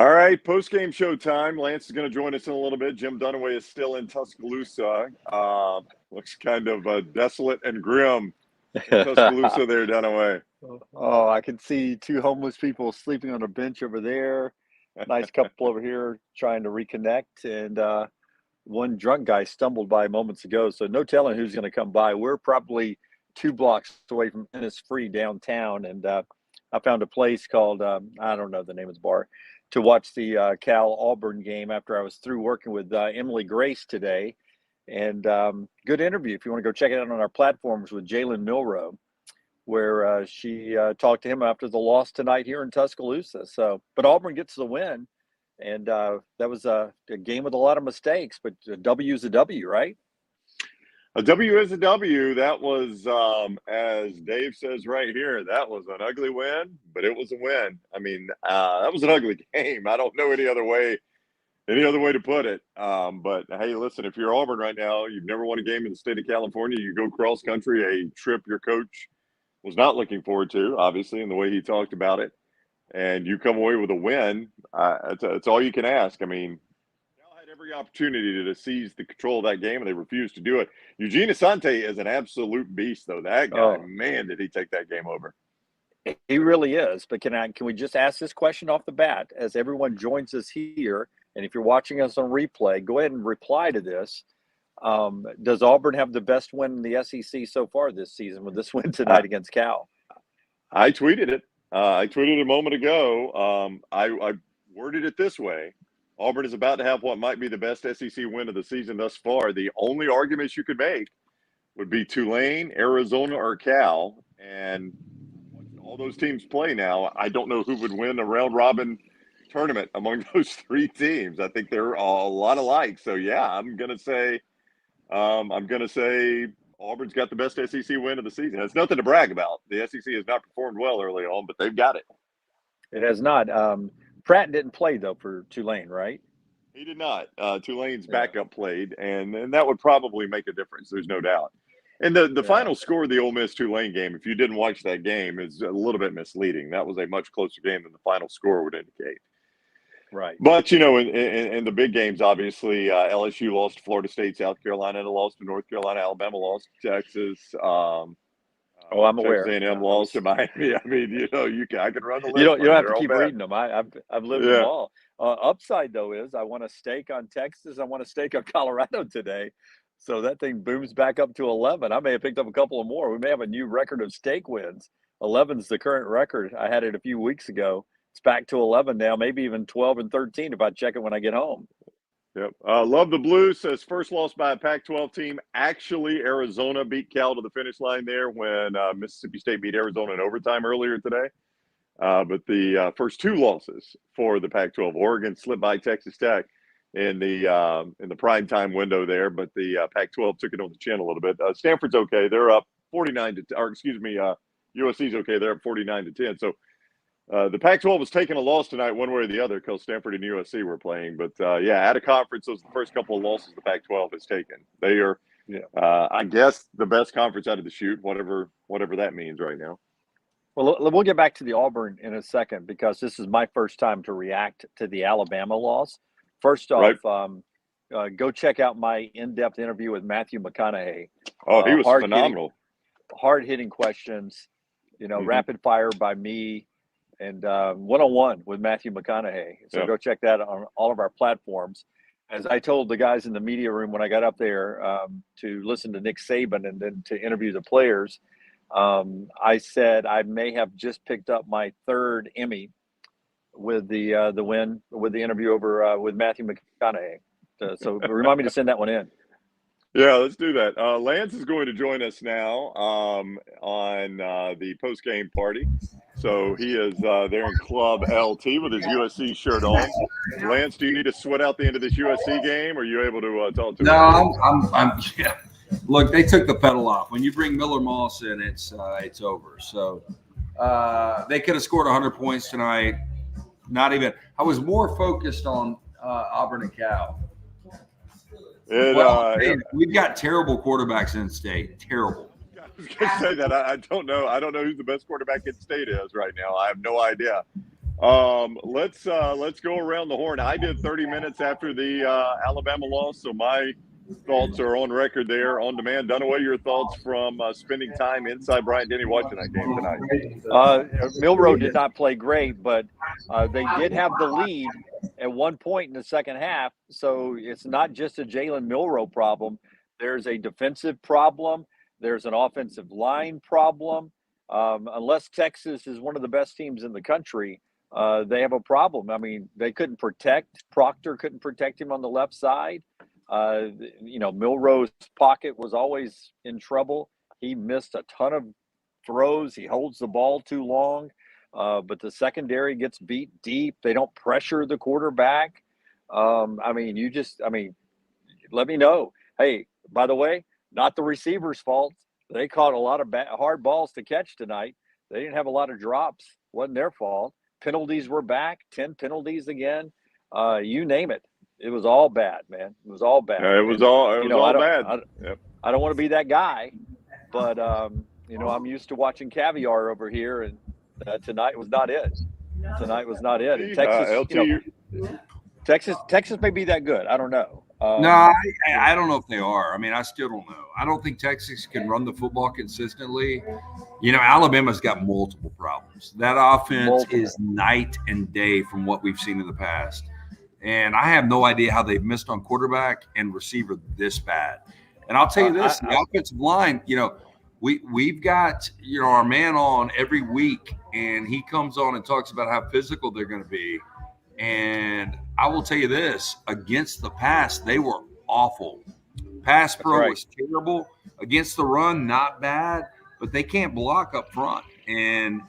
All right, post-game show time. Lance is going to join us in a little bit. Jim Dunaway is still in Tuscaloosa. Looks kind of desolate and grim in Tuscaloosa there, Dunaway. Oh, I can see two homeless people sleeping on a bench over there. Nice couple over here trying to reconnect. And one drunk guy stumbled by moments ago. So no telling who's going to come by. We're probably 2 blocks away from Innisfree downtown. And I found a place called, I don't know the name of the bar, to watch the Cal-Auburn game after I was through working with Emily Grace today. And good interview if you want to go check it out on our platforms with Jalen Milroe, where she talked to him after the loss tonight here in Tuscaloosa. So, but Auburn gets the win. And that was a game with a lot of mistakes, but a W is a W, right? A W is a W. That was, as Dave says right here, that was an ugly win, but it was a win. I mean, that was an ugly game. I don't know any other way to put it. But hey, listen, if you're Auburn right now, you've never won a game in the state of California, you go cross country, a trip your coach was not looking forward to, obviously, in the way he talked about it, and you come away with a win. It's all you can ask. I mean, every opportunity to seize the control of that game, and they refused to do it. Eugene Asante is an absolute beast, though. That guy, man, did he take that game over. He really is. But can we just ask this question off the bat as everyone joins us here? And if you're watching us on replay, go ahead and reply to this. Does Auburn have the best win in the SEC so far this season with this win tonight against Cal? I tweeted it. I tweeted it a moment ago. I worded it this way. Auburn is about to have what might be the best SEC win of the season thus far. The only arguments you could make would be Tulane, Arizona, or Cal. And all those teams play now. I don't know who would win a round-robin tournament among those 3 teams. I think they're a lot alike. So, yeah, I'm going to say Auburn's got the best SEC win of the season. It's nothing to brag about. The SEC has not performed well early on, but they've got it. It has not. Pratt didn't play, though, for Tulane, right? He did not. Tulane's backup played, and that would probably make a difference. There's no doubt. And the final score of the Ole Miss-Tulane game, if you didn't watch that game, is a little bit misleading. That was a much closer game than the final score would indicate. Right. But, in the big games, obviously, LSU lost to Florida State, South Carolina lost to North Carolina, Alabama lost to Texas. I'm aware. Texas A&M lost to Miami. I mean, I can run the list. You don't have to keep reading them. I've lived them all. Upside, though, is I want a stake on Texas. I want a stake on Colorado today. So that thing booms back up to 11. I may have picked up a couple of more. We may have a new record of stake wins. 11's the current record. I had it a few weeks ago. It's back to 11 now, maybe even 12 and 13 if I check it when I get home. Yep. Love the Blue says first loss by a Pac-12 team. Actually, Arizona beat Cal to the finish line there when Mississippi State beat Arizona in overtime earlier today. But the first 2 losses for the Pac-12, Oregon slipped by Texas Tech in the primetime window there, but the Pac-12 took it on the chin a little bit. Stanford's okay; they're up 49 to, or excuse me, USC's okay; they're up 49 to 10. So. The Pac-12 was taking a loss tonight one way or the other because Stanford and USC were playing. But, at a conference, those are the first couple of losses the Pac-12 has taken. They are, I guess, the best conference out of the chute, whatever that means right now. Well, we'll get back to the Auburn in a second because this is my first time to react to the Alabama loss. First off, go check out my in-depth interview with Matthew McConaughey. Oh, he was phenomenal. Hard-hitting questions, rapid fire by me. And one-on-one with Matthew McConaughey. So go check that on all of our platforms. As I told the guys in the media room when I got up there to listen to Nick Saban and then to interview the players, I said I may have just picked up my 3rd Emmy with the win, with the interview over with Matthew McConaughey. So remind me to send that one in. Yeah, let's do that. Lance is going to join us now on the post-game party. So he is there in Club LT with his USC shirt on. Lance, do you need to sweat out the end of this USC game, or are you able to talk to him? No, I'm yeah. Look, they took the pedal off. When you bring Miller Moss in, it's over. So they could have scored 100 points tonight. Not even. I was more focused on Auburn and Cal. We've got terrible quarterbacks in state. Terrible. I was going to say that. I don't know. I don't know who the best quarterback in state is right now. I have no idea. Let's go around the horn. I did 30 minutes after the Alabama loss, so my thoughts are on record there, on demand. Dunaway, your thoughts from spending time inside Bryant-Denny watching that game tonight? Milroe did not play great, but they did have the lead at one point in the second half. So it's not just a Jalen Milroe problem. There's a defensive problem. There's an offensive line problem. Unless Texas is one of the best teams in the country, they have a problem. I mean, they couldn't protect. Proctor couldn't protect him on the left side. Milroe's pocket was always in trouble. He missed a ton of throws. He holds the ball too long. But the secondary gets beat deep. They don't pressure the quarterback. Let me know. Hey, by the way, not the receiver's fault. They caught a lot of hard balls to catch tonight. They didn't have a lot of drops. Wasn't their fault. Penalties were back. 10 penalties again. You name it. It was all bad, man. It was all bad. It was all bad. I don't want to be that guy, but I'm used to watching caviar over here, and tonight was not it. Tonight was not it. And Texas may be that good. I don't know. No, I don't know if they are. I mean, I still don't know. I don't think Texas can run the football consistently. Alabama's got multiple problems. That offense is night and day from what we've seen in the past. And I have no idea how they've missed on quarterback and receiver this bad. And I'll tell you this, the offensive line, we've got, our man on every week, and he comes on and talks about how physical they're going to be. And I will tell you this, against the pass, they were awful. Pass pro was terrible. Against the run, not bad, but they can't block up front. And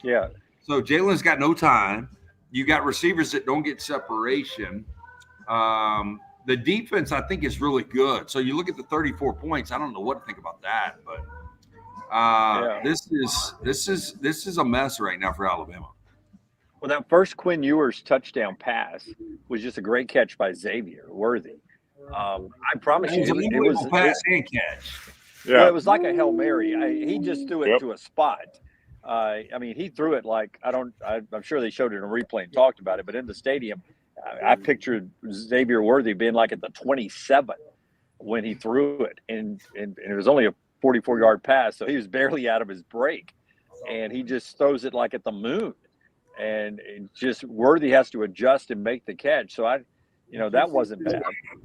so Jalen's got no time. You got receivers that don't get separation. The defense, I think, is really good. So you look at the 34 points. I don't know what to think about that, but this is a mess right now for Alabama. Well, that first Quinn Ewers touchdown pass was just a great catch by Xavier Worthy. I promise you, it was pass and catch. Yeah, well, it was like a Hail Mary. He just threw it to a spot. He threw it like I'm sure they showed it in a replay and talked about it, but in the stadium, I pictured Xavier Worthy being like at the 27 when he threw it, and it was only a 44-yard pass, so he was barely out of his break, and he just throws it like at the moon. And just Worthy has to adjust and make the catch. So that wasn't bad.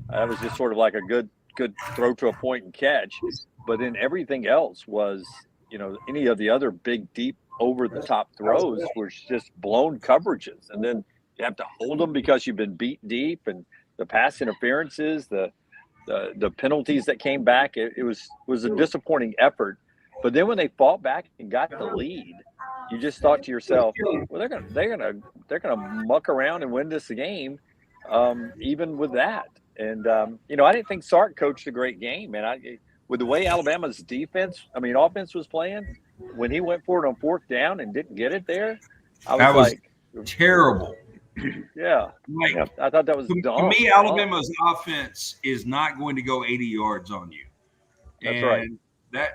That was just sort of like a good throw to a point and catch. But then everything else was, any of the other big, deep, over the top throws were just blown coverages. And then you have to hold them because you've been beat deep, and the pass interferences, the penalties that came back. It was a disappointing effort. But then when they fought back and got the lead, you just thought to yourself, well, they're gonna muck around and win this game, even with that. And I didn't think Sark coached a great game, and with the way Alabama's offense was playing, when he went for it on fourth down and didn't get it there, that was terrible. Yeah, I thought that was dumb. To me, Alabama's offense is not going to go 80 yards on you. That's right.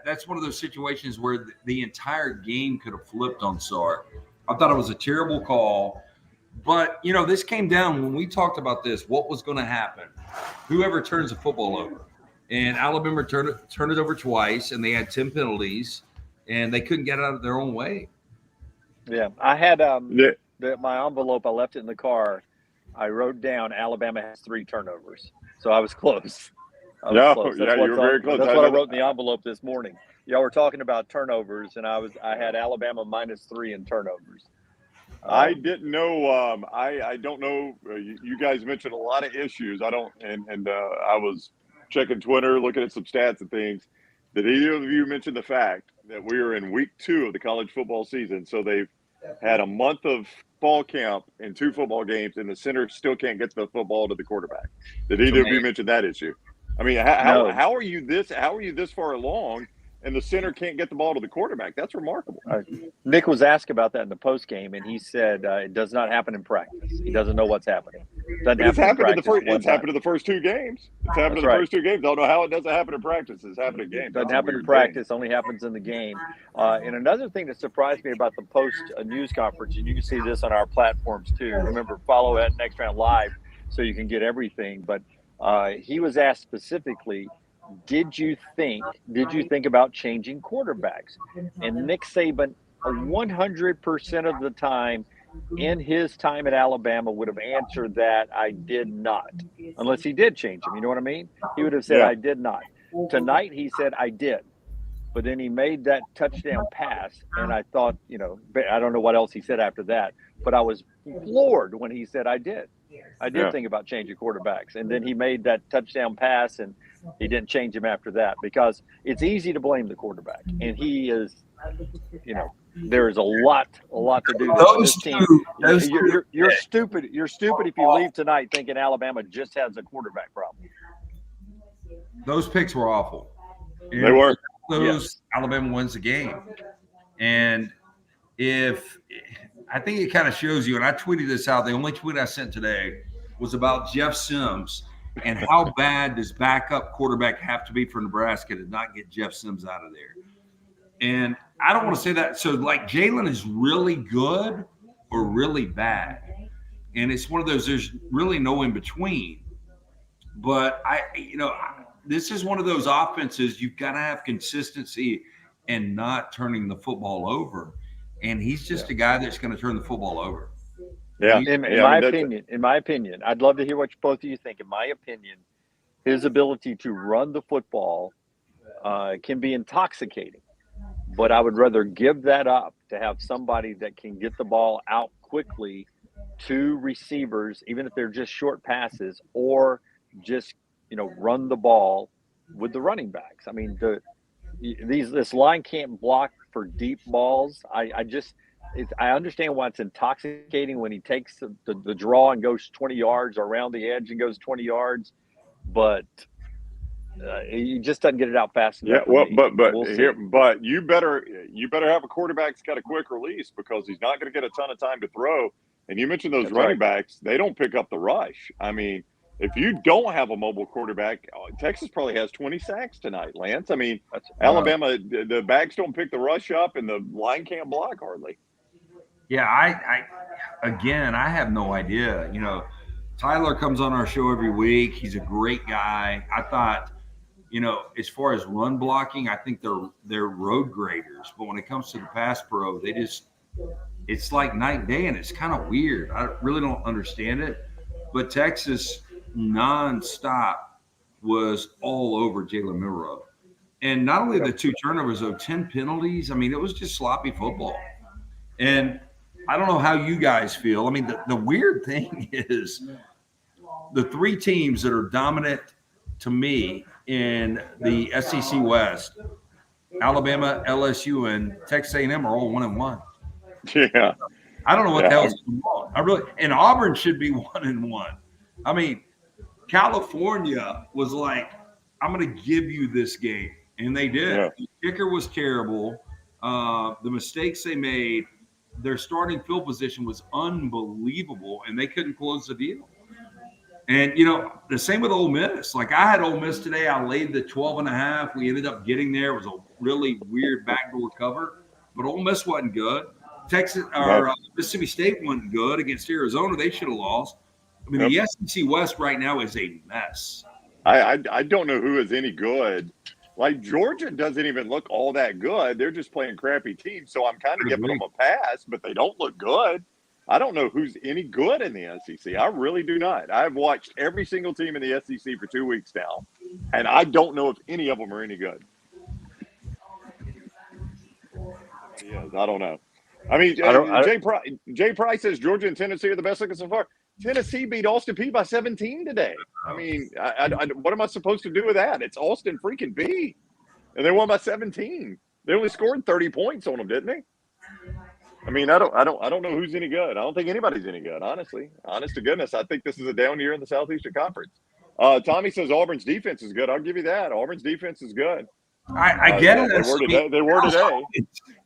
That's one of those situations where the entire game could have flipped on Sark. I thought it was a terrible call. But, this came down when we talked about this, what was going to happen. Whoever turns the football over. And Alabama turned it over twice, and they had 10 penalties, and they couldn't get out of their own way. Yeah, I had my envelope. I left it in the car. I wrote down Alabama has 3 turnovers. So I was close. You were very close. That's what I wrote in the envelope this morning. Y'all were talking about turnovers, and I had Alabama -3 in turnovers. I didn't know. I don't know. You guys mentioned a lot of issues. I don't, and I was checking Twitter, looking at some stats and things. Did either of you mention the fact that we are in week 2 of the college football season? So they've had a month of fall camp and 2 football games, and the center still can't get the football to the quarterback. Did either of you mention that issue? I mean, how are you this far along, and the center can't get the ball to the quarterback. That's remarkable. Nick was asked about that in the post game, and he said it does not happen in practice. He doesn't know what's happening. But it's happened in the first. It's happened in the first 2 games. It's happened in the first 2 games. Don't know how it doesn't happen in practice. It's happened in games. Doesn't happen in practice. Only happens in the game. And another thing that surprised me about the post news conference, and you can see this on our platforms too. Remember, follow at Next Round Live so you can get everything. But he was asked specifically, did you think about changing quarterbacks? And Nick Saban, 100% of the time in his time at Alabama would have answered that I did not, unless he did change him. You know what I mean? He would have said, I did not. Tonight, he said, I did. But then he made that touchdown pass, and I thought, I don't know what else he said after that, but I was floored when he said, I did. I did think about changing quarterbacks. And then he made that touchdown pass, and he didn't change him after that, because it's easy to blame the quarterback. And he is, there is a lot to do with this team. You're stupid. You're stupid if you leave tonight thinking Alabama just has a quarterback problem. Those picks were awful. They were. Alabama wins the game. And I think it kind of shows you, and I tweeted this out, the only tweet I sent today was about Jeff Sims and how bad does backup quarterback have to be for Nebraska to not get Jeff Sims out of there. And I don't want to say that. So, like, Jalen is really good or really bad. And it's one of those, there's really no in between. But, this is one of those offenses you've got to have consistency and not turning the football over. And he's just a guy that's going to turn the football over. Yeah. In my opinion, I'd love to hear what both of you think. In my opinion, his ability to run the football can be intoxicating. But I would rather give that up to have somebody that can get the ball out quickly to receivers, even if they're just short passes, or just, run the ball with the running backs. I mean, this line can't block for deep balls. I understand why it's intoxicating when he takes the draw and goes 20 yards, or around the edge and goes 20 yards, but he just doesn't get it out fast enough. Yeah, but you better have a quarterback that's got a quick release, because he's not going to get a ton of time to throw. And you mentioned those running backs; they don't pick up the rush. I mean, if you don't have a mobile quarterback, Texas probably has 20 sacks tonight, Lance. I mean, Alabama, the backs don't pick the rush up, and the line can't block hardly. Yeah, I have no idea. Tyler comes on our show every week. He's a great guy. I thought, as far as run blocking, I think they're road graders. But when it comes to the pass pro, it's like night and day, and it's kind of weird. I really don't understand it. But Texas nonstop was all over Jalen Milroe. And not only the 2 turnovers, though, 10 penalties. I mean, it was just sloppy football. And I don't know how you guys feel. I mean, the weird thing is the 3 teams that are dominant to me in the SEC West, Alabama, LSU, and Texas A&M are all 1-1. Yeah. I don't know what the hell's going on. And Auburn should be 1-1. I mean, California was like, I'm going to give you this game. And they did. Yeah. The kicker was terrible. The mistakes they made, their starting field position was unbelievable, and they couldn't close the deal. And, the same with Ole Miss. Like, I had Ole Miss today. I laid the 12.5. We ended up getting there. It was a really weird backdoor cover. But Ole Miss wasn't good. Mississippi State wasn't good against Arizona. They should have lost. I mean, the SEC West right now is a mess. I don't know who is any good. Like, Georgia doesn't even look all that good. They're just playing crappy teams. So I'm kind of giving them a pass, but they don't look good. I don't know who's any good in the SEC. I really do not. I've watched every single team in the SEC for 2 weeks now, and I don't know if any of them are any good. Yes, I don't know. I mean, Jay Price says Georgia and Tennessee are the best looking so far. Tennessee beat Austin Peay by 17 today. I mean, what am I supposed to do with that? It's Austin freaking Peay, and they won by 17. They only scored 30 points on them, didn't they? I mean, I don't know who's any good. I don't think anybody's any good, honestly. Honest to goodness, I think this is a down year in the Southeastern Conference. Tommy says Auburn's defense is good. I'll give you that. Auburn's defense is good. I get it. They were today. They were today.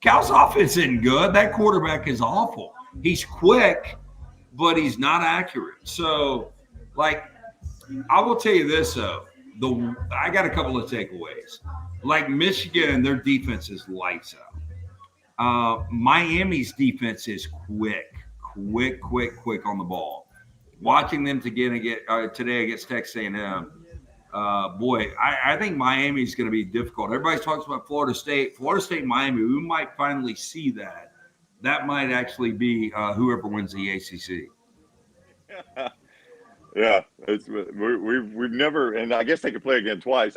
Cal's offense isn't good. That quarterback is awful. He's quick, but he's not accurate. So, like, I will tell you this though. I got a couple of takeaways. Like Michigan, their defense is lights out. Miami's defense is quick on the ball. Watching them today against Texas A&M, boy, I think Miami's going to be difficult. Everybody talks about Florida State, Miami. We might finally see that. That might actually be whoever wins the ACC. Yeah, we've never, and I guess they could play again twice.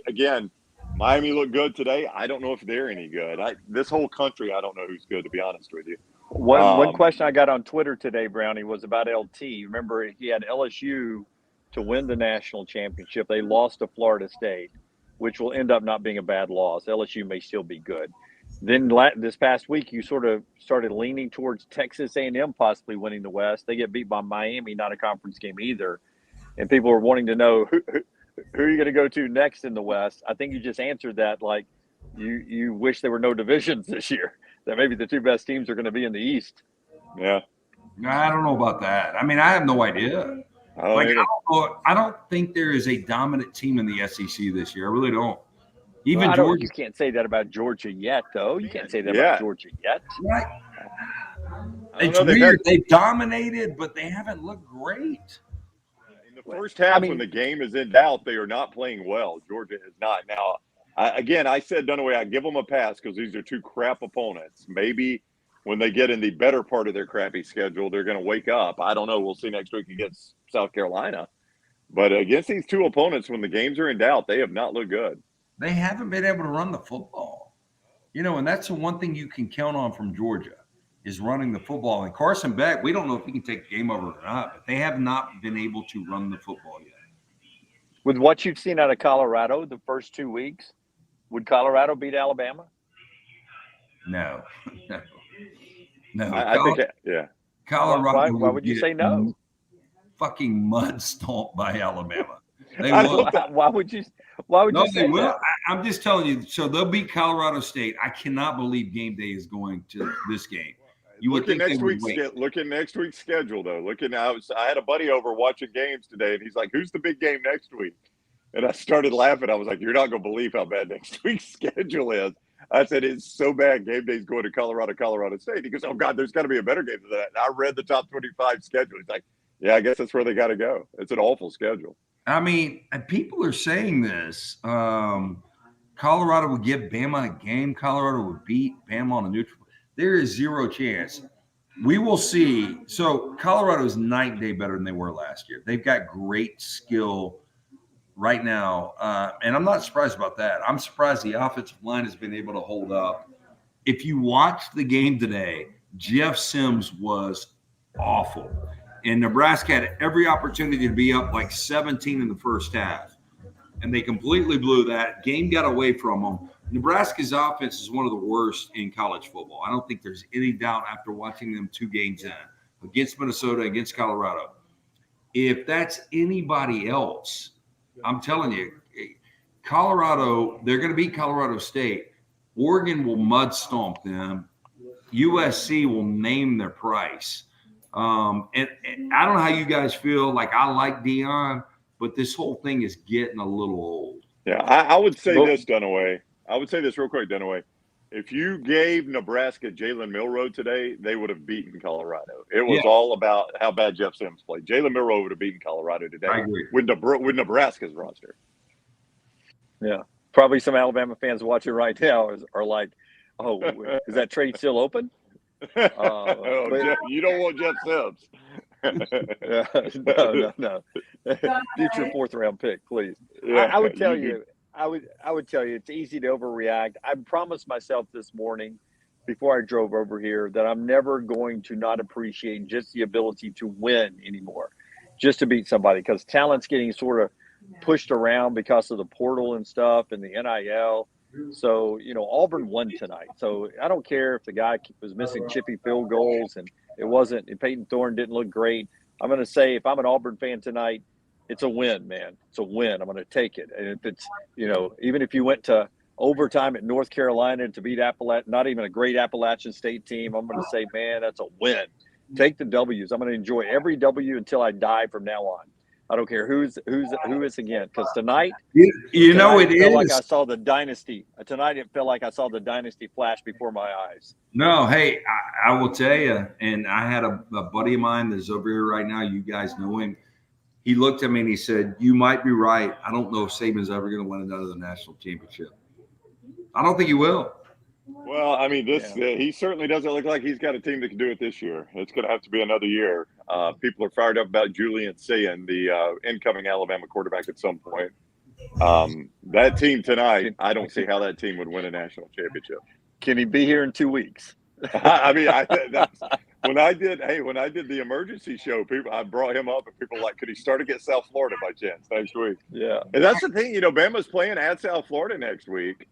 Again, Miami looked good today. I don't know if they're any good. This whole country, I don't know who's good, to be honest with you. One question I got on Twitter today, Brownie, was about LT. Remember, he had LSU to win the national championship. They lost to Florida State, which will end up not being a bad loss. LSU may still be good. Then this past week, you sort of started leaning towards Texas A&M possibly winning the West. They get beat by Miami, not a conference game either. And people are wanting to know who are you going to go to next in the West. I think you just answered that. Like you wish there were no divisions this year, that maybe the two best teams are going to be in the East. Yeah. I don't know about that. I mean, I have no idea. I don't think there is a dominant team in the SEC this year. I really don't. Even Georgia. You can't say that about Georgia yet, though. You can't say that about Georgia yet. Right. It's weird. They've dominated, but they haven't looked great. In the first half, when the game is in doubt, they are not playing well. Georgia is not. Now, I said Dunaway, I give them a pass because these are two crap opponents. Maybe when they get in the better part of their crappy schedule, they're going to wake up. I don't know. We'll see next week against South Carolina. But against these two opponents, when the games are in doubt, they have not looked good. They haven't been able to run the football. And that's the one thing you can count on from Georgia is running the football. And Carson Beck, we don't know if he can take the game over or not, but they have not been able to run the football yet. With what you've seen out of Colorado the first 2 weeks, would Colorado beat Alabama? No. I think Colorado. Why would you say no? Fucking mud stomped by Alabama. They will. Why would you? Why would you say they will. that? I'm just telling you. So they'll beat Colorado State. I cannot believe game day is going to this game. You would think look at next week's schedule, though. I had a buddy over watching games today, and he's like, "Who's the big game next week?" And I started laughing. I was like, "You're not going to believe how bad next week's schedule is." I said, "It's so bad. Game day's going to Colorado State." He goes, "Oh God, there's got to be a better game than that." And I read the top 25 schedule. He's like, "Yeah, I guess that's where they got to go. It's an awful schedule." I mean, people are saying this. Colorado would give Bama a game. Colorado would beat Bama on a neutral. There is zero chance. We will see. So Colorado is night and day better than they were last year. They've got great skill right now, and I'm not surprised about that. I'm surprised the offensive line has been able to hold up. If you watch the game today, Jeff Sims was awful. And Nebraska had every opportunity to be up like 17 in the first half. And they completely blew that. Game got away from them. Nebraska's offense is one of the worst in college football. I don't think there's any doubt after watching them 2 games in, against Minnesota, against Colorado. If that's anybody else, I'm telling you, Colorado, they're going to beat Colorado State. Oregon will mud stomp them. USC will name their price. And I don't know how you guys feel. Like, I like Dion, but this whole thing is getting a little old. Yeah, I would say this, Dunaway. I would say this real quick, Dunaway. If you gave Nebraska Jalen Milroe today, they would have beaten Colorado. It was all about how bad Jeff Sims played. Jalen Milroe would have beaten Colorado today with Nebraska's roster. Yeah, probably some Alabama fans watching right now are like, "Oh, is that trade still open?" Jeff, you don't want Jeff Sims. No. Future 4th round pick, please. Yeah, I would tell you. I would tell you it's easy to overreact. I promised myself this morning before I drove over here that I'm never going to not appreciate just the ability to win anymore, just to beat somebody, because talent's getting sort of pushed around because of the portal and stuff and the NIL. So, Auburn won tonight. So I don't care if the guy was missing chippy field goals and Peyton Thorne didn't look great. I'm going to say if I'm an Auburn fan tonight, it's a win, man. It's a win. I'm going to take it. And if it's, even if you went to overtime at North Carolina to beat not even a great Appalachian State team, I'm going to say, man, that's a win. Take the W's. I'm going to enjoy every W until I die from now on. I don't care who is again, because tonight, it felt is like I saw the dynasty. Tonight it felt like I saw the dynasty flash before my eyes. No, hey, I will tell you, and I had a buddy of mine that's over here right now. You guys know him. He looked at me and he said, "You might be right. I don't know if Saban's ever going to win another national championship. I don't think he will." Well, I mean, he certainly doesn't look like he's got a team that can do it this year. It's going to have to be another year. People are fired up about Julian Sayin, the incoming Alabama quarterback at some point. That team tonight, I don't see how that team would win a national championship. Can he be here in 2 weeks? I mean, when I did the emergency show, I brought him up, and people were like, could he start against South Florida by chance next week? Yeah. And that's the thing, Bama's playing at South Florida next week.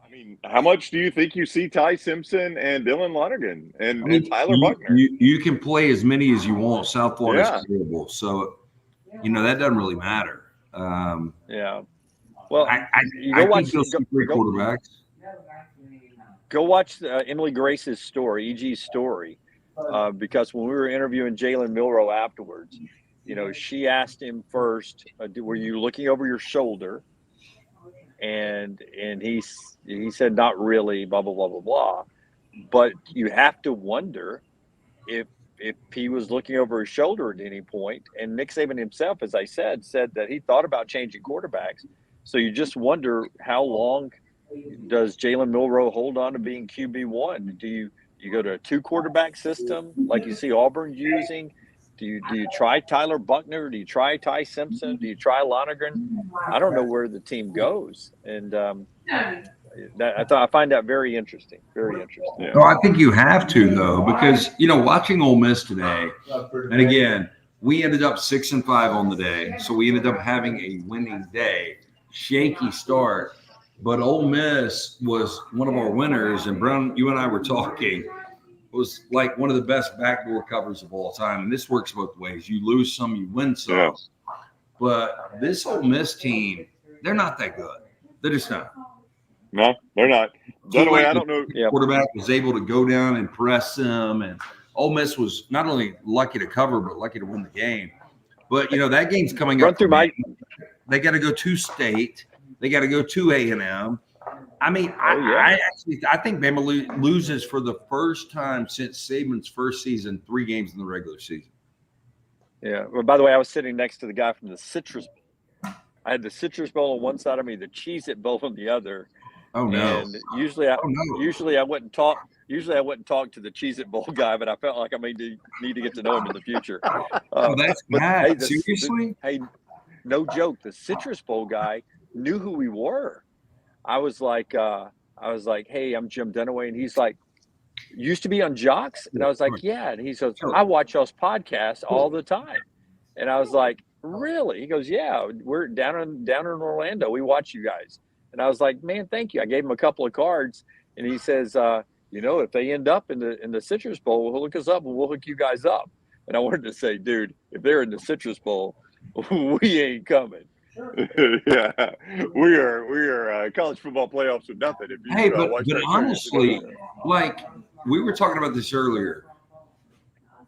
I mean, how much do you think you see Ty Simpson and Dylan Lonergan and Tyler Buckner? You can play as many as you want. South Florida's terrible, so that doesn't really matter. Yeah. Well, I think you'll see great quarterbacks. Go watch Emily Grace's story, EG's story, because when we were interviewing Jalen Milroe afterwards, she asked him first, were you looking over your shoulder? And he said, not really, blah, blah, blah, blah, blah. But you have to wonder if he was looking over his shoulder at any point. And Nick Saban himself, as I said that he thought about changing quarterbacks. So you just wonder, how long does Jalen Milroe hold on to being QB1? Do you go to a 2-quarterback system like you see Auburn using? Do you try Tyler Buckner? Do you try Ty Simpson? Do you try Lonergan? I don't know where the team goes, and I find that very interesting. Very interesting. Yeah. No, I think you have to, though, because watching Ole Miss today, and again, we ended up 6-5 on the day, so we ended up having a winning day. Shaky start, but Ole Miss was one of our winners, and Brown, you and I were talking. Was like one of the best backdoor covers of all time. And this works both ways. You lose some, you win some. Yeah. But this Ole Miss team, they're not that good. They're just not. No, they're not. Dunaway, I don't know. The quarterback was able to go down and press them. And Ole Miss was not only lucky to cover, but lucky to win the game. But, that game's coming up. They got to go to State. They got to go to A&M. I mean, I think Bama loses for the first time since Saban's first season, 3 games in the regular season. Yeah. Well, by the way, I was sitting next to the guy from the Citrus Bowl. I had the Citrus Bowl on one side of me, the Cheez-It Bowl on the other. Oh no! And usually I wouldn't talk to the Cheez-It Bowl guy, but I felt like I may need to get to know him in the future. That's bad. Seriously? Hey, no joke. The Citrus Bowl guy knew who we were. I was like, hey, I'm Jim Dunaway. And he's like, used to be on Jocks? And I was like, yeah. And he says, I watch y'all's podcasts all the time. And I was like, really? He goes, yeah, we're down in Orlando. We watch you guys. And I was like, man, thank you. I gave him a couple of cards. And he says, if they end up in the Citrus Bowl, we'll look us up and we'll hook you guys up. And I wanted to say, dude, if they're in the Citrus Bowl, we ain't coming. Yeah, we are college football playoffs with nothing. If you, but honestly, like we were talking about this earlier,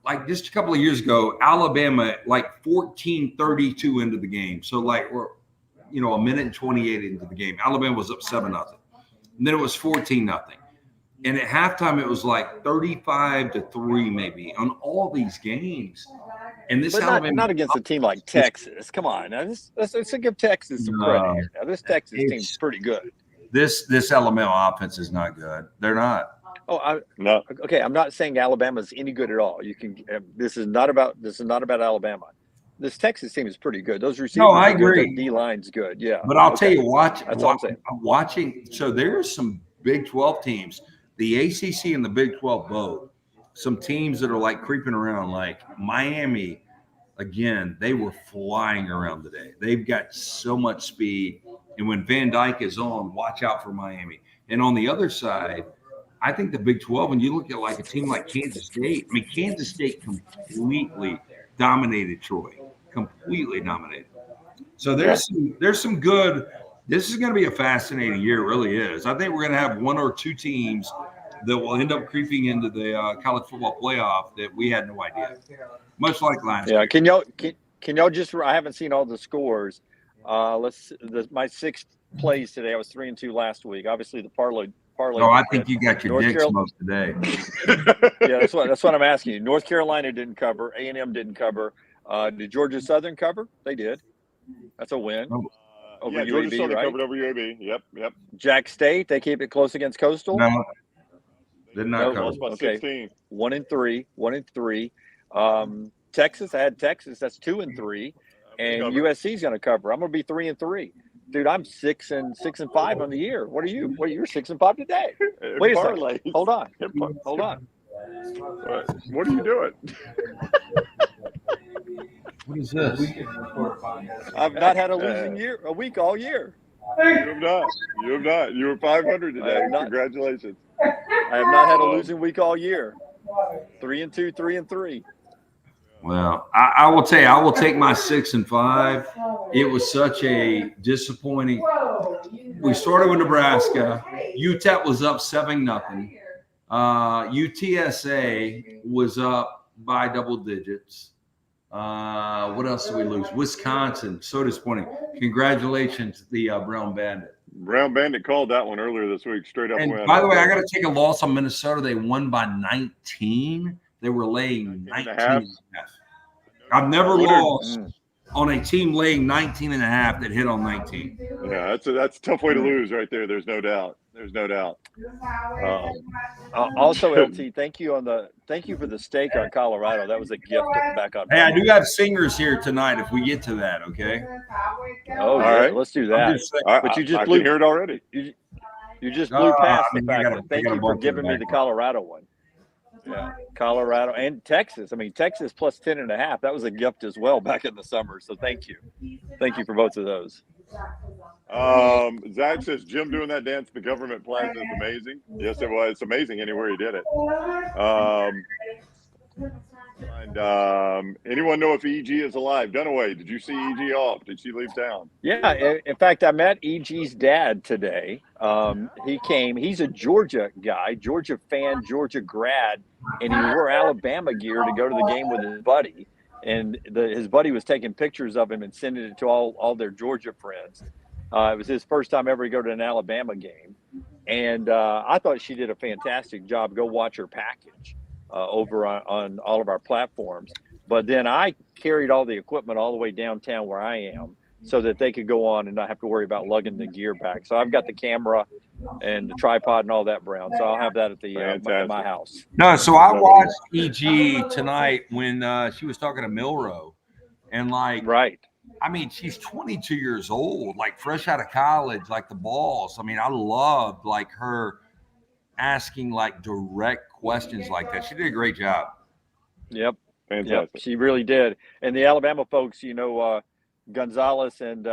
like just a couple of years ago, Alabama like 14-32 into the game. So like we're, a minute and 28 into the game, Alabama was up 7-0, and then it was 14-0, and at halftime it was like 35-3 maybe on all these games. And this not against a team like Texas. Come on, now let's give Texas some credit here. Now this Texas team's pretty good. This Alabama offense is not good. They're not. No. Okay, I'm not saying Alabama's any good at all. You can. This is not about Alabama. This Texas team is pretty good. Those receivers. No, I agree. D line's good. Yeah. But I'll tell you, That's what I'm saying. Watching. So there's some Big 12 teams, the ACC and the Big 12 both. Some teams that are like creeping around, like Miami. Again, they were flying around today. They've got so much speed. And when Van Dyke is on, watch out for Miami. And on the other side, I think the Big 12, when you look at like a team like Kansas State, Kansas State completely dominated Troy. completely dominated. So there's some good. This is going to be a fascinating year. It really is. I think we're going to have one or two teams that will end up creeping into the college football playoff that we had no idea. Much like last year. Yeah. Can y'all just? I haven't seen all the scores. My sixth plays today. I was 3-2 last week. Obviously, the parlay. Oh, I think you got your dick smoked today. Yeah, that's what I'm asking you. North Carolina didn't cover. A&M didn't cover. Did Georgia Southern cover? They did. That's a win. Over UAB, Georgia Southern right? covered over UAB. Yep. Jack State, they keep it close against Coastal. No, did not cover. Lost by 16. 1-3. Texas, I had Texas. That's 2-3, and USC's going to cover. I'm going to be 3-3. Dude, I'm 6-5 on the year. What are you? You're 6-5 today. Wait a second. Hold on. What are you doing? What is this? I've not had a losing week all year. You have not. You were 500 today. Congratulations. I have not had a losing week all year. 3-2, 3-3. Well, I will tell you, I will take my 6-5. It was such a disappointing. We started with Nebraska. UTEP was up 7-0. UTSA was up by double digits. What else did we lose? Wisconsin. So disappointing. Congratulations, the Brown Bandit. Brown Bandit called that one earlier this week. Straight up and win. By the way, I got to take a loss on Minnesota. They won by 19. They were laying 19.5. I've never lost on a team laying 19.5 that hit on 19. Yeah, that's a tough way to lose right there. There's no doubt. Also, LT, thank you for the steak on Colorado. That was a gift back on. Hey, I do have singers here tonight. If we get to that, okay. Oh, all right, let's do that. But you just blew. I can hear it already. You just blew past the fact that. Thank you for giving me the Colorado one. Yeah, Colorado and Texas. I mean, Texas plus 10.5. That was a gift as well back in the summer. So thank you for both of those. Zach says Jim doing that dance in the government plaza is amazing. Yes, it was. It's amazing anywhere he did it. And anyone know if EG is alive? Dunaway, did you see EG off? Did she leave town? Yeah, in fact, I met EG's dad today. He came. He's a Georgia guy, Georgia fan, Georgia grad, and he wore Alabama gear to go to the game with his buddy. And his buddy was taking pictures of him and sending it to all their Georgia friends. It was his first time ever to go to an Alabama game. And I thought she did a fantastic job. Go watch her package over on all of our platforms. But then I carried all the equipment all the way downtown where I am so that they could go on and not have to worry about lugging the gear back. So I've got the camera and the tripod and all that, Brown. So I'll have that at my house. No, so I watched EG tonight when she was talking to Milroe. And right. I mean, she's 22 years old, like fresh out of college, like the balls. I mean, I loved her asking direct questions like that. She did a great job. Yep. Fantastic. Yep, she really did. And the Alabama folks, Gonzalez and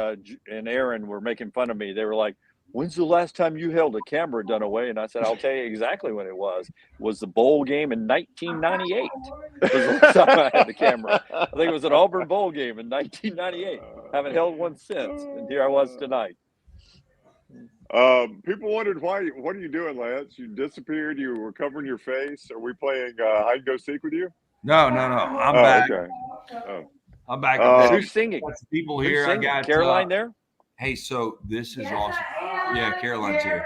Aaron were making fun of me. They were like, "When's the last time you held a camera, Dunaway?" And I said, "I'll tell you exactly when it was. It was the bowl game in 1998. It was the last time I had the camera. I think it was an Auburn bowl game in 1998. Haven't held one since. And here I was tonight." People wondered what are you doing, Lance? You disappeared. You were covering your face. Are we playing hide and go seek with you? No. I'm back. Okay. I'm back. Who's singing? People here. I got Caroline there. Hey, so this is awesome. Yeah, Caroline's here.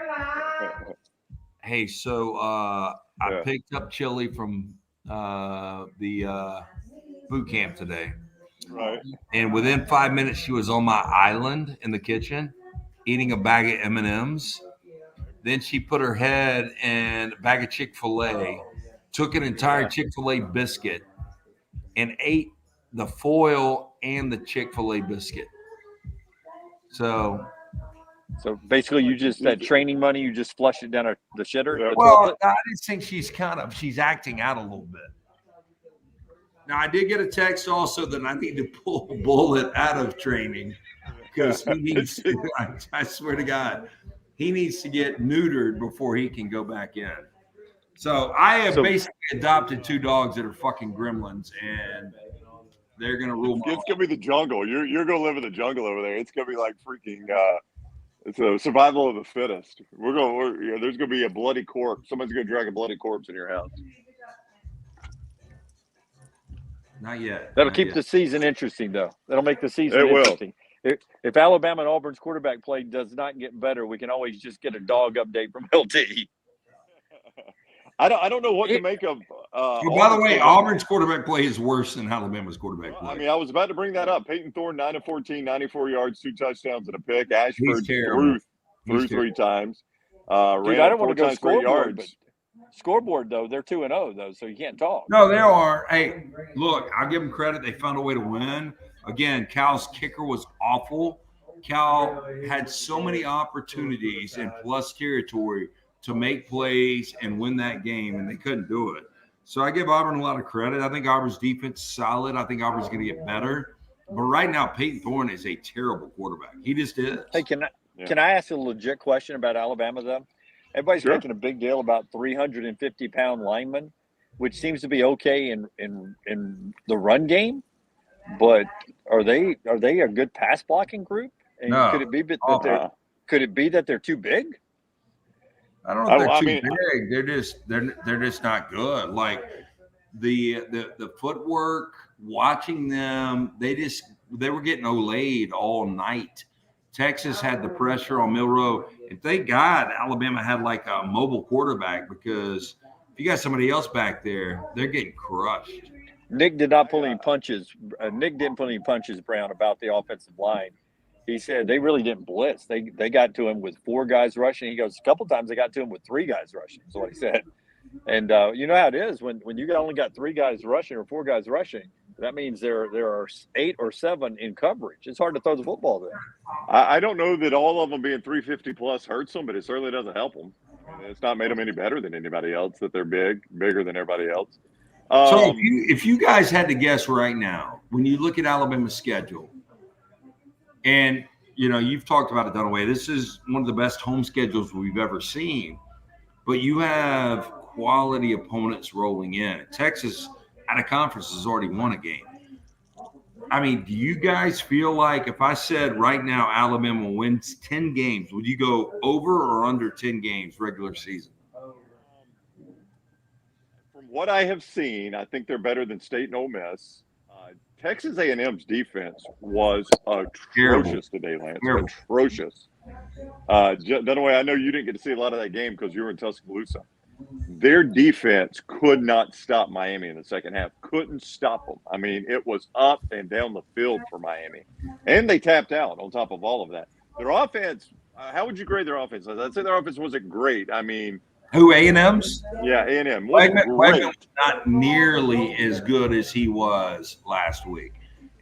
Hey, so I picked up chili from the boot camp today. Right. And within 5 minutes, she was on my island in the kitchen eating a bag of M&Ms. Then she put her head in a bag of Chick-fil-A, took an entire Chick-fil-A biscuit, and ate the foil and the Chick-fil-A biscuit. So basically, you just that training money, you just flush it down the shitter. Yeah. Well, I just think she's acting out a little bit. Now, I did get a text also that I need to pull Bullet out of training because he needs. I swear to God, he needs to get neutered before he can go back in. So I have basically adopted two dogs that are fucking gremlins, and They're going to rule. It's going to be the jungle. You're going to live in the jungle over there. It's going to be like freaking. It's a survival of the fittest. There's going to be a bloody corpse. Someone's going to drag a bloody corpse in your house. Not yet. That'll keep the season interesting, though. That'll make the season interesting. If Alabama and Auburn's quarterback play does not get better, we can always just get a dog update from LT. I don't know what to make of. By the way, Auburn's quarterback play is worse than Alabama's quarterback play. I mean, I was about to bring that up. Peyton Thorne, 9 of 14, 94 yards, 2 touchdowns, and a pick. Ashford threw 3 times. Dude, I don't want to go scoreboard, though. They're 2-0, though, so you can't talk. No, they are. Hey, look, I'll give them credit. They found a way to win. Again, Cal's kicker was awful. Cal had so many opportunities in plus territory to make plays and win that game, and they couldn't do it. So I give Auburn a lot of credit. I think Auburn's defense is solid. I think Auburn's going to get better. But right now, Peyton Thorne is a terrible quarterback. He just is. Hey, can I ask a legit question about Alabama, though? Everybody's making a big deal about 350-pound linemen, which seems to be okay in the run game. But are they a good pass blocking group? And no. Could it be that they're too big? I don't know if they're too big. They're just not good. Like the footwork, watching them, they were getting olayed all night. Texas had the pressure on Milroe. And thank God Alabama had like a mobile quarterback, because if you got somebody else back there, they're getting crushed. Nick did not pull any punches. Nick didn't pull any punches, Brown, about the offensive line. He said they really didn't blitz. They got to him with 4 guys rushing. He goes, a couple times they got to him with 3 guys rushing. That's what he said. And you know how it is when you only got 3 guys rushing or 4 guys rushing. That means there are 8 or 7 in coverage. It's hard to throw the football there. I don't know that all of them being 350 plus hurts them, but it certainly doesn't help them. I mean, it's not made them any better than anybody else. That they're bigger than everybody else. So if you guys had to guess right now, when you look at Alabama's schedule, and you've talked about it, Dunaway, this is one of the best home schedules we've ever seen, but you have quality opponents rolling in. Texas, out of conference, has already won a game. I mean, do you guys feel like if I said right now Alabama wins 10 games, would you go over or under 10 games regular season? From what I have seen, I think they're better than State and Ole Miss. Texas A&M's defense was atrocious today, Lance. Terrible. Atrocious. Dunaway, I know you didn't get to see a lot of that game because you were in Tuscaloosa. Their defense could not stop Miami in the second half. Couldn't stop them. I mean, it was up and down the field for Miami. And they tapped out on top of all of that. Their offense, how would you grade their offense? I'd say their offense wasn't great. I mean, who, A&M's? Yeah, A&M. Wegman was not nearly as good as he was last week.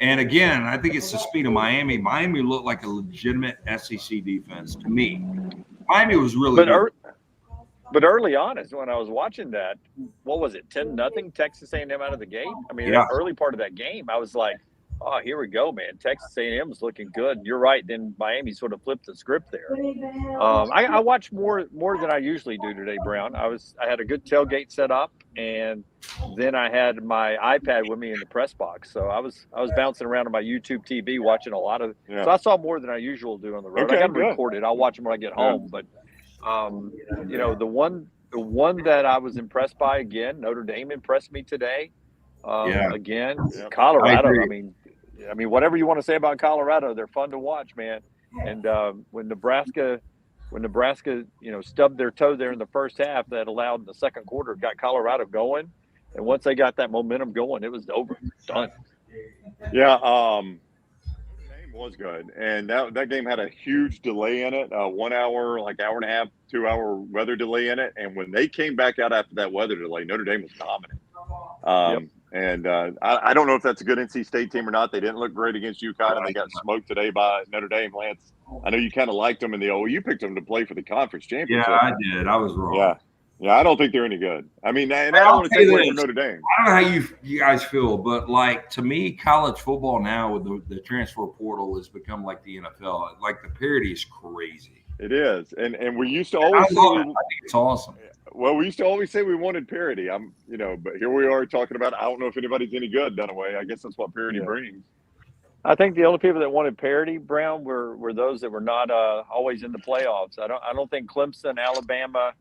And again, I think it's the speed of Miami. Miami looked like a legitimate SEC defense to me. Miami was really good. But early on, when I was watching that, what was it, 10-0 Texas A&M out of the gate? I mean, the early part of that game, I was like, oh, here we go, man. Texas A&M is looking good. You're right. Then Miami sort of flipped the script there. I watched more than I usually do today, Brown. I had a good tailgate set up, and then I had my iPad with me in the press box. So I was bouncing around on my YouTube TV watching a lot of. So I saw more than I usually do on the road. I got to record it. I'll watch them when I get home. But the one that I was impressed by, again, Notre Dame impressed me today. Again, Colorado. I mean, whatever you want to say about Colorado, they're fun to watch, man. And when Nebraska, stubbed their toe there in the first half, that allowed in the second quarter, got Colorado going. And once they got that momentum going, it was over, done. Yeah, the game was good, and that game had a huge delay in it, 1 hour, like hour and a half, 2 hour weather delay in it. And when they came back out after that weather delay, Notre Dame was dominant. And I don't know if that's a good NC State team or not. They didn't look great against UConn, and they got smoked today by Notre Dame. Lance, I know you kind of liked them in you picked them to play for the conference championship. Yeah, I did. I was wrong. Yeah, I don't think they're any good. I mean, and I don't want to take away from Notre Dame. I don't know how you guys feel, but like, to me, college football now with the transfer portal has become like the NFL. Like, the parity is crazy. It is, and we used to always I think it's awesome. Well, we used to always say we wanted parity. But here we are talking about. I don't know if anybody's any good. Dunaway. I guess that's what parity brings. I think the only people that wanted parity, Brown, were those that were not always in the playoffs. I don't think Clemson, Alabama,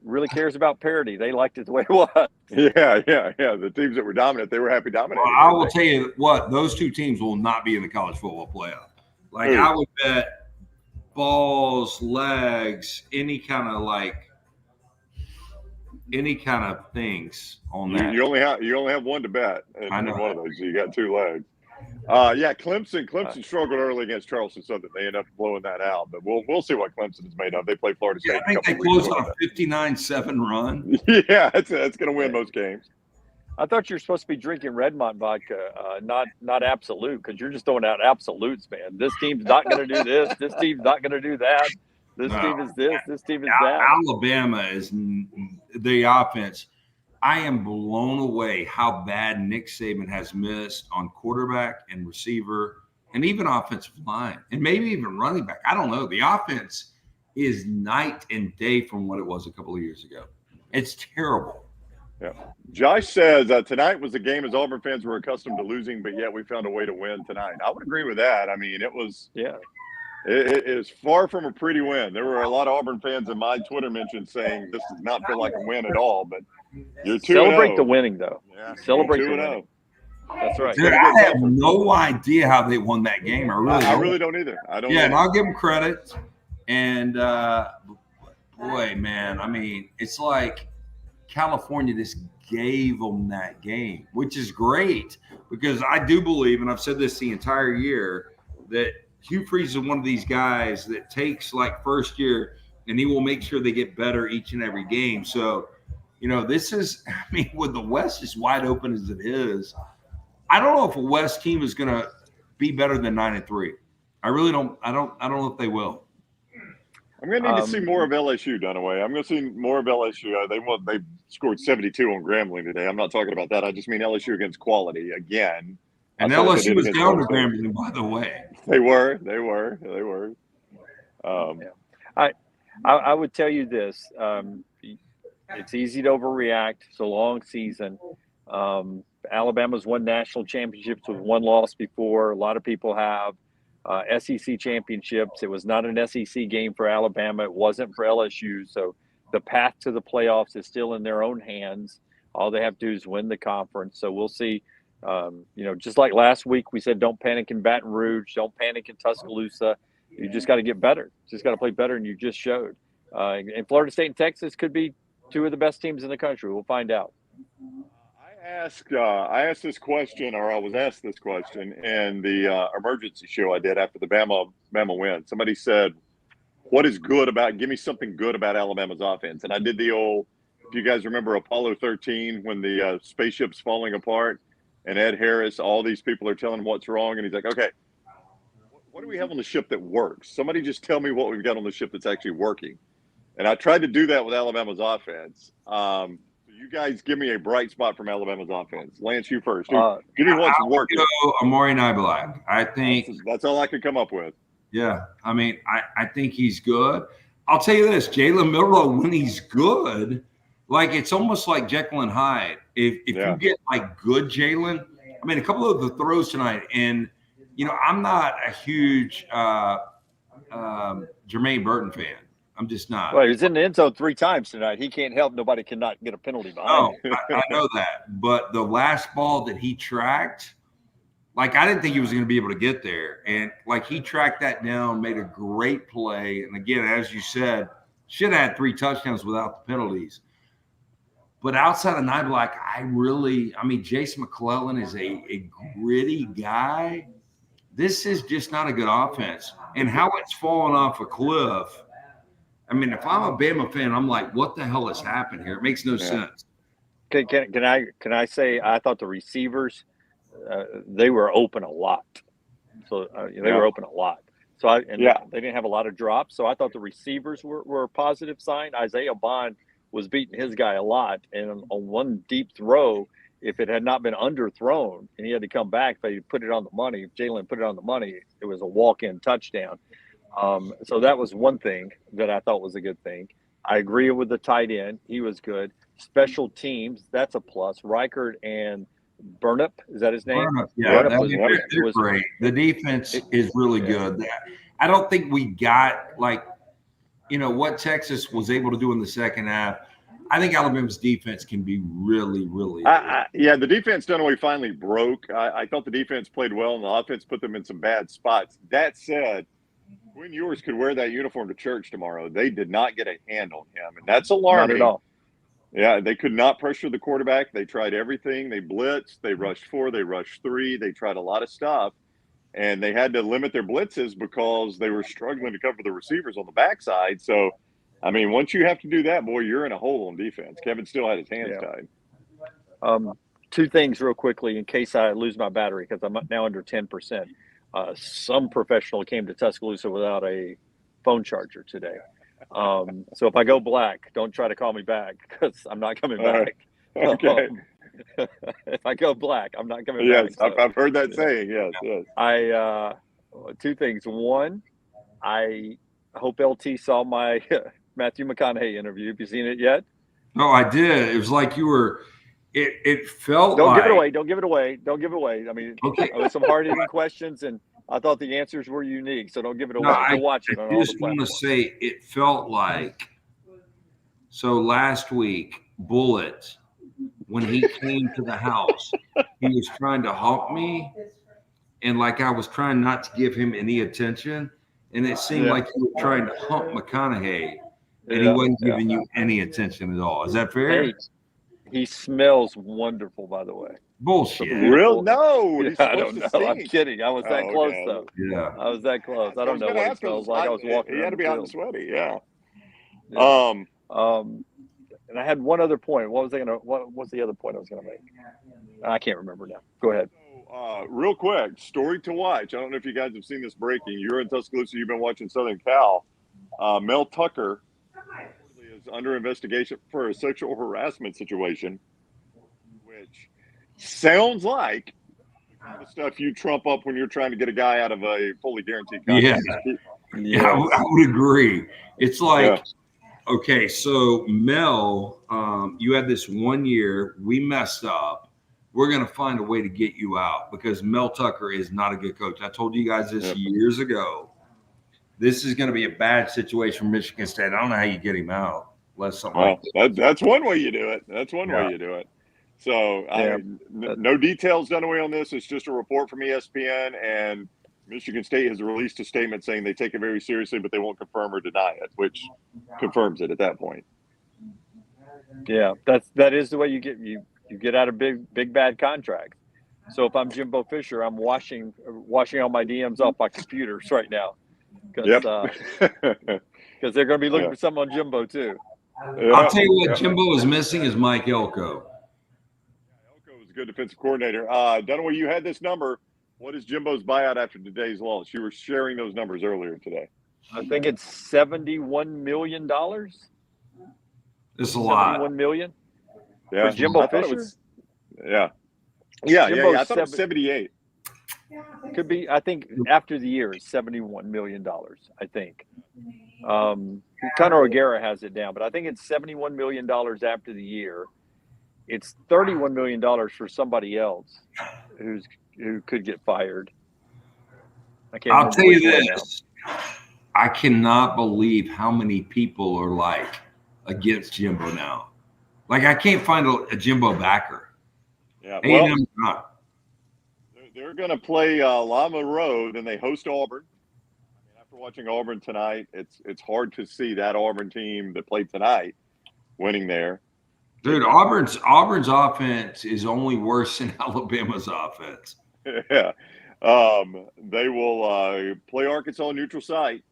really cares about parity. They liked it the way it was. Yeah. The teams that were dominant, they were happy dominating. Well, I will tell you what; those two teams will not be in the college football playoff. Like I would bet balls, legs, any kind of things on that. You only have one to bet, and I know one of those. So you got two legs. Clemson struggled early against Charleston Southern. They ended up blowing that out, but we'll see what Clemson is made of. They play Florida State. I think they closed on a 59-7 run. Yeah, that's going to win most games. I thought you were supposed to be drinking Redmont vodka, not Absolute, because you're just throwing out absolutes, man. This team's not going to do this. This team's not going to do that. This team is this. This team is that. Alabama is the offense. I am blown away how bad Nick Saban has missed on quarterback and receiver and even offensive line and maybe even running back. I don't know. The offense is night and day from what it was a couple of years ago. It's terrible. Yeah. Josh says tonight was a game as Auburn fans were accustomed to losing, but yet we found a way to win tonight. I would agree with that. I mean, it was It is far from a pretty win. There were a lot of Auburn fans in my Twitter mentions saying this does not feel like a win at all, but you're 2-0. Celebrate the winning, though. Yeah, celebrate the winning. That's right. Dude, I have no idea how they won that game. I really don't either. And I'll give them credit. And boy, man, I mean, it's like California just gave them that game, which is great because I do believe, and I've said this the entire year, that Hugh Freeze is one of these guys that takes like first year and he will make sure they get better each and every game. So, this is, I mean, with the West as wide open as it is, I don't know if a West team is going to be better than 9-3. I really don't. I don't know if they will. I'm going to need to see more of LSU, Dunaway. I'm going to see more of LSU. They scored 72 on Grambling today. I'm not talking about that. I just mean LSU against quality again. And LSU was down to Grambling, by the way. They were. I would tell you this. It's easy to overreact. It's a long season. Alabama's won national championships with one loss before. A lot of people have. SEC championships. It was not an SEC game for Alabama. It wasn't for LSU. So the path to the playoffs is still in their own hands. All they have to do is win the conference. So we'll see. Just like last week, we said don't panic in Baton Rouge, don't panic in Tuscaloosa. You just got to get better. Just got to play better, and you just showed. And Florida State and Texas could be two of the best teams in the country. We'll find out. I asked this question, or I was asked this question in the emergency show I did after the Bama win. Somebody said, "What is good about? Give me something good about Alabama's offense." And I did the old. If you guys remember Apollo 13, when the spaceship's falling apart. And Ed Harris, all these people are telling him what's wrong. And he's like, okay, what do we have on the ship that works? Somebody just tell me what we've got on the ship that's actually working. And I tried to do that with Alabama's offense. You guys give me a bright spot from Alabama's offense. Lance, you first. Give me what's working. Amari Niblack. I think that's all I could come up with. Yeah. I mean, I think he's good. I'll tell you this, Jalen Milroe, when he's good, like it's almost like Jekyll and Hyde. If you get like good Jalen, I mean, a couple of the throws tonight, and I'm not a huge Jermaine Burton fan. I'm just not. Well, he was in the end zone 3 times tonight. He can't help. Nobody cannot get a penalty behind him. I know that. But the last ball that he tracked, like I didn't think he was going to be able to get there, and like he tracked that down, made a great play, and again, as you said, should have had 3 touchdowns without the penalties. But outside of Niblack, Jason McClellan is a gritty guy. This is just not a good offense. And how it's fallen off a cliff. I mean, if I'm a Bama fan, I'm like, what the hell has happened here? It makes no sense. Can I say I thought the receivers, they were open a lot. So they were open a lot. So they didn't have a lot of drops. So I thought the receivers were a positive sign. Isaiah Bond was beating his guy a lot. And on one deep throw, if it had not been underthrown and he had to come back, if they put it on the money, if Jalen put it on the money, it was a walk-in touchdown. So that was one thing that I thought was a good thing. I agree with the tight end. He was good. Special teams, that's a plus. Reichert and Burnup, is that his name? Yeah, Burnup they're great. The defense is really good. I don't think we got what Texas was able to do in the second half. I think Alabama's defense can be really, really. The defense Dunaway finally broke. I thought the defense played well, and the offense put them in some bad spots. That said, Quinn Ewers could wear that uniform to church tomorrow. They did not get a hand on him, and that's alarming. Not at all. Yeah, they could not pressure the quarterback. They tried everything. They blitzed. They rushed 4. They rushed 3. They tried a lot of stuff, and they had to limit their blitzes because they were struggling to cover the receivers on the backside. So, I mean, once you have to do that, boy, you're in a hole on defense. Kevin still had his hands tied. Two things real quickly in case I lose my battery because I'm now under 10%. Some professional came to Tuscaloosa without a phone charger today. So if I go black, don't try to call me back because I'm not coming back. Right. Okay. If I go black, I'm not coming back. Yes, I've heard that saying. Yes. Two things. One, I hope LT saw my Matthew McConaughey interview. Have you seen it yet? No, I did. It was like you were. It felt. Don't give it away. Don't give it away. Don't give it away. I mean, okay. There was some hard-hitting questions, and I thought the answers were unique. So don't give it away. No, watch it. I just want to say it felt like. So last week, Bullet, when he came to the house, he was trying to hump me, and I was trying not to give him any attention, and it seemed like you were trying to hump McConaughey, and he wasn't giving you any attention at all. Is that fair? Hey, he smells wonderful, by the way. Bullshit. Real? No. I don't know. I'm kidding. I was that close, though. Yeah. I was that close. I don't know what it smells like. I was walking. He had to be hot and sweaty. Yeah. And I had one other point. What was the other point I was going to make? I can't remember now. Go ahead. Real quick, story to watch. I don't know if you guys have seen this breaking. You're in Tuscaloosa. You've been watching Southern Cal. Mel Tucker is under investigation for a sexual harassment situation, which sounds like the stuff you trump up when you're trying to get a guy out of a fully guaranteed contract. Yeah, I would agree. It's like, okay, so Mel, you had this 1 year. We messed up. We're going to find a way to get you out because Mel Tucker is not a good coach. I told you guys this years ago. This is going to be a bad situation for Michigan State. I don't know how you get him out. That's one way you do it. That's one way you do it. So no details done away on this. It's just a report from ESPN, and Michigan State has released a statement saying they take it very seriously, but they won't confirm or deny it, which confirms it at that point. Yeah, that is the way you get out of big bad contracts. So if I'm Jimbo Fisher, I'm washing all my DMs off my computers right now because they're going to be looking for something on Jimbo too. I'll tell you what Jimbo is missing is Mike Elko. Elko was a good defensive coordinator. Dunaway, you had this number. What is Jimbo's buyout after today's loss? You were sharing those numbers earlier today. I think it's $71 million. It's a lot. $71 million. Yeah, for Jimbo Fisher. Yeah. I thought it was 78. Could be. I think after the year is $71 million. I think. Conor O'Gara has it down, but I think it's $71 million after the year. It's $31 million for somebody else who could get fired. I'll tell you this. I cannot believe how many people are against Jimbo now. I can't find a Jimbo backer. Yeah, A&M's not. They're going to play Lama Road, and they host Auburn. I mean, after watching Auburn tonight, it's hard to see that Auburn team that played tonight winning there. Dude, Auburn's offense is only worse than Alabama's offense. Yeah. They will play Arkansas neutral site.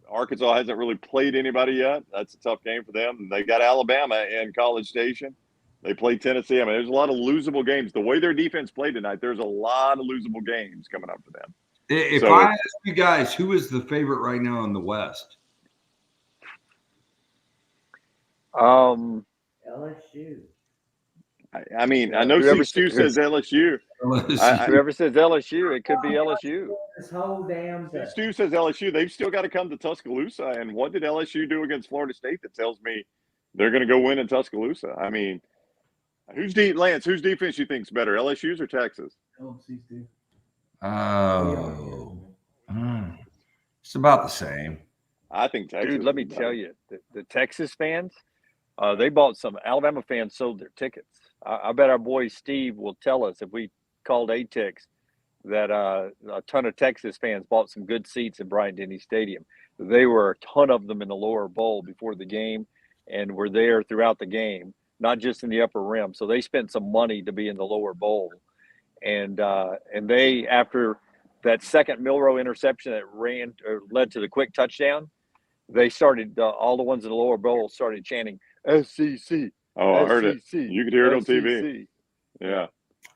Arkansas hasn't really played anybody yet. That's a tough game for them. They got Alabama in College Station. They play Tennessee. I mean, there's a lot of losable games. The way their defense played tonight, there's a lot of losable games coming up for them. If I ask you guys, who is the favorite right now in the West? LSU. I mean, I know Whoever Stu says LSU. Whoever says LSU, it could be LSU. This whole damn thing. Stu says LSU. They've still got to come to Tuscaloosa. And what did LSU do against Florida State that tells me they're going to go win in Tuscaloosa? I mean, Lance, whose defense you think's better, LSU's or Texas? It's about the same. I think Texas. Dude, let me tell you, the Texas fans, they bought some Alabama fans sold their tickets. I bet our boy Steve will tell us if we called ATIX that a ton of Texas fans bought some good seats in Bryant-Denny Stadium. They were a ton of them in the lower bowl before the game and were there throughout the game, not just in the upper rim. So they spent some money to be in the lower bowl. And they, after that second Milroe interception that led to the quick touchdown, they started, all the ones in the lower bowl started chanting, SEC. Oh, I heard it. You could hear it on TV. Yeah.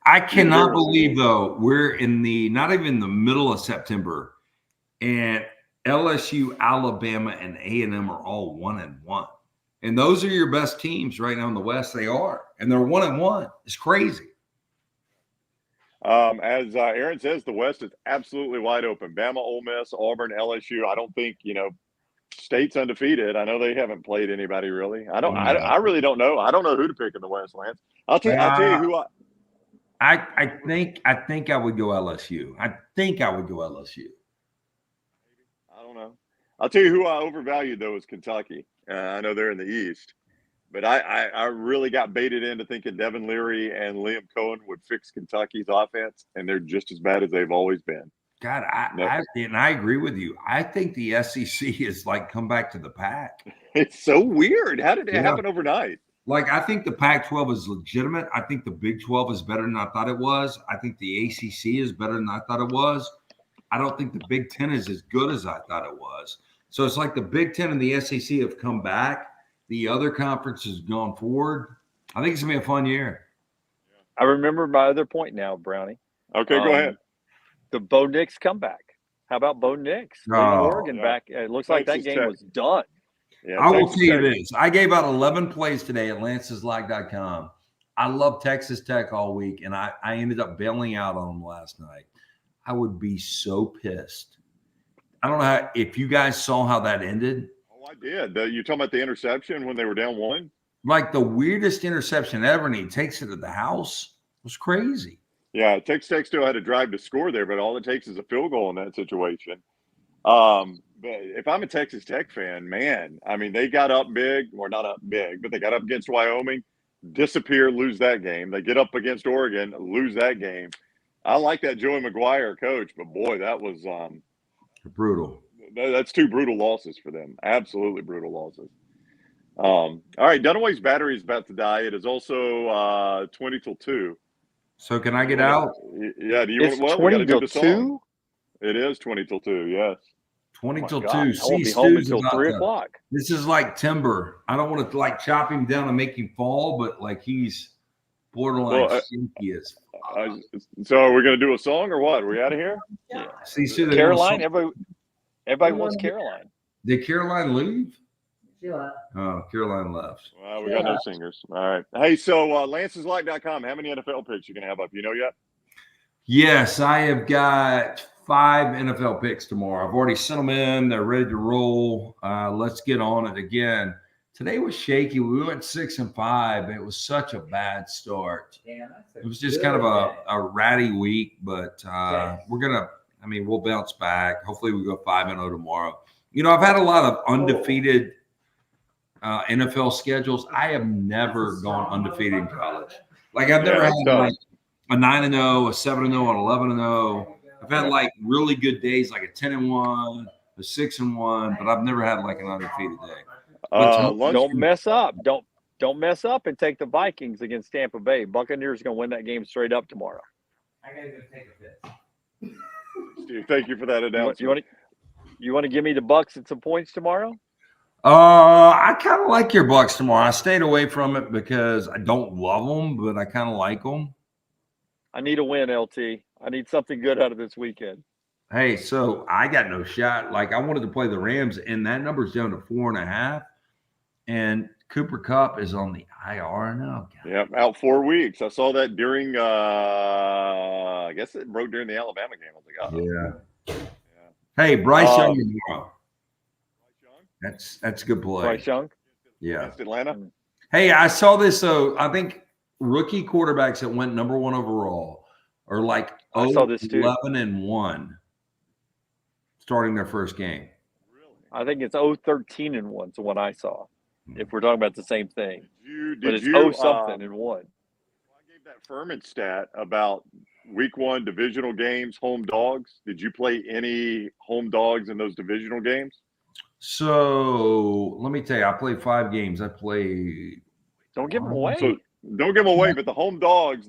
I cannot believe, though, we're in not even the middle of September, and LSU, Alabama, and A&M are all 1-1. And those are your best teams right now in the West. They are. And they're 1-1. It's crazy. As Aaron says, the West is absolutely wide open. Bama, Ole Miss, Auburn, LSU. I don't think, State's undefeated. I know they haven't played anybody really. I really don't know. I don't know who to pick in the West, Lance. I'll tell you who I think I would go LSU. I don't know. I'll tell you who I overvalued, though, is Kentucky. I know they're in the East. But I really got baited into thinking Devin Leary and Liam Cohen would fix Kentucky's offense, and they're just as bad as they've always been. God, I agree with you. I think the SEC is like come back to the pack. It's so weird. How did it happen overnight? Like, I think the Pac-12 is legitimate. I think the Big 12 is better than I thought it was. I think the ACC is better than I thought it was. I don't think the Big 10 is as good as I thought it was. So it's like the Big 10 and the SEC have come back. The other conferences gone forward. I think it's going to be a fun year. I remember my other point now, Brownie. Okay, go ahead. The Bo Nix comeback. How about Bo Nix? Oregon back. It looks like that game was done. Yeah, I will tell you this. I gave out 11 plays today at lanceslike.com. I love Texas Tech all week, and I ended up bailing out on them last night. I would be so pissed. I don't know if you guys saw how that ended. Oh, I did. You're talking about the interception when they were down 1? Like the weirdest interception ever, and he takes it to the house. It was crazy. Yeah, Texas Tech still had a drive to score there, but all it takes is a field goal in that situation. But if I'm a Texas Tech fan, man, I mean, they got up big, or not up big, but they got up against Wyoming, disappear, lose that game. They get up against Oregon, lose that game. I like that Joey McGuire coach, but boy, that was brutal. That's 2 brutal losses for them. Absolutely brutal losses. All right, Dunaway's battery is about to die. It is also 20 till 2. So can I get out? Yeah. Do you want? 20 till 2? It is 20 till 2. Yes. 20 till 2. I won't be home until 3 o'clock. This is like Timber. I don't want to like chop him down and make him fall, but like he's borderline stinky as fuck. So are we going to do a song or what? Are we out of here? Yeah. See, Caroline. Everybody wants Caroline. Did Caroline leave? She left. Oh, Caroline left. Well, we got no singers. All right. Hey, so lanceslike.com, how many NFL picks you going to have up? You know yet? Yes, I have got 5 NFL picks tomorrow. I've already sent them in. They're ready to roll. Let's get on it again. Today was shaky. We went 6-5. It was such a bad start. Yeah, it was just kind of a ratty week, but we'll bounce back. Hopefully we go 5-0 tomorrow. I've had a lot of undefeated NFL schedules. I have never gone undefeated in college. Like I've never had like a 9-0, a 7-0, an 11-0. I've had like really good days, like a 10-1, a 6-1, but I've never had like an undefeated day. Don't mess up. Don't mess up and take the Vikings against Tampa Bay. Buccaneers are going to win that game straight up tomorrow. I got to go take a piss. Steve, thank you for that announcement. You want to give me the Bucs and some points tomorrow? I kind of like your Bucks tomorrow. I stayed away from it because I don't love them, but I kind of like them. I need a win, LT. I need something good out of this weekend. Hey, so I got no shot. Like I wanted to play the Rams, and that number's down to 4.5. And Cooper Kupp is on the IR now. God. Yep, out 4 weeks. I saw that during. I guess it broke during the Alabama game. I was like, Yeah. Hey, Bryce Young tomorrow. Young? That's a good play. Bryce Young. Yeah. Against Atlanta. Hey, I saw this. So I think rookie quarterbacks that went number 1 overall are like I saw this too. 11-1 starting their first game. I think it's 0-13-1 is what I saw. If we're talking about the same thing, but it's 0-something-1. I gave that Furman stat about week 1 divisional games, home dogs. Did you play any home dogs in those divisional games? So let me tell you, I played 5 games. I played. Don't give them away. So don't give them away, but the home dogs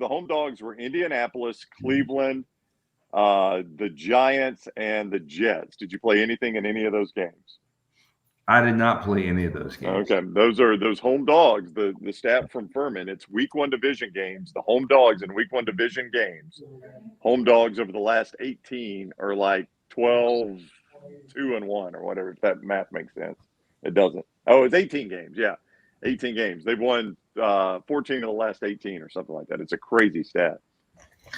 were Indianapolis, Cleveland, the Giants, and the Jets. Did you play anything in any of those games? I did not play any of those games. Okay, those are those home dogs. The stat from Furman. It's week 1 division games. The home dogs in week 1 division games. Home dogs over the last 18 are like 12-2-1 or whatever. If that math makes sense, it doesn't. Oh, it's 18 games. Yeah, 18 games. They've won 14 of the last 18 or something like that. It's a crazy stat.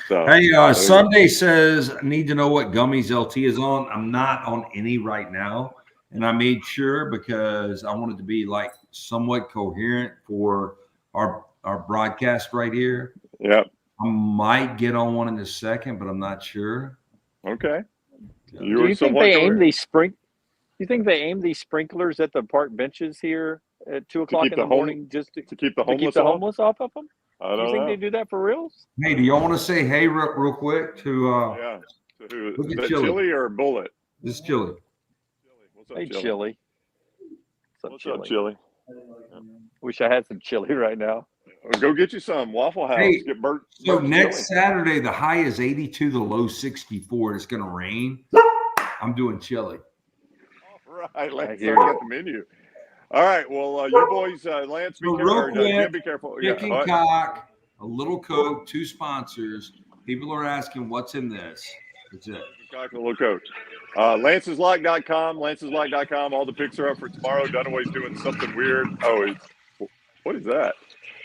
So hey, Sunday says need to know what gummies LT is on. I'm not on any right now. And I made sure because I wanted to be like somewhat coherent for our broadcast right here. Yep. I might get on one in a second, but I'm not sure. Okay. Do you think they aim these sprinklers at the park benches here at 2:00 in the morning just to keep the homeless off of them? I don't you think know. they do that for reals? Hey, do y'all want to say hey real quick to Yeah. So look is at that Chili. Chili or Bullet? This is Chili. What's up, Hey, Chili? Chili. What's up, Chili? Wish I had some chili right now. Go get you some Waffle House. Hey, Get Bert. So Bert's next Chili. Saturday, the high is 82, the low 64. It's going to rain. I'm doing chili. All right, Lance. hear Got you. the menu. All right. Well, you boys, Lance, be So careful. real quick, Jim, be careful. Dick Yeah. and Cock, a little Coke, 2 sponsors. People are asking what's in this. That's it. Cock, a little coach. Lance'sLock.com. Lance'sLock.com. All the picks are up for tomorrow. Dunaway's doing something weird. Oh, what is that?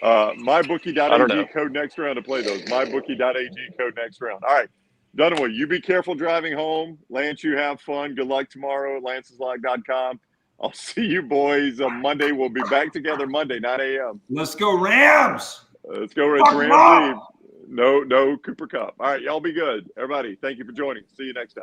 I don't know. MyBookie.ag code next round to play those. MyBookie.ag code next round. All right. Dunaway, you be careful driving home. Lance, you have fun. Good luck tomorrow at Lance'sLock.com. I'll see you boys on Monday. We'll be back together Monday, 9 a.m. Let's go Rams. Let's go, Rams. No Cooper Kupp. All right, y'all be good. Everybody, thank you for joining. See you next time.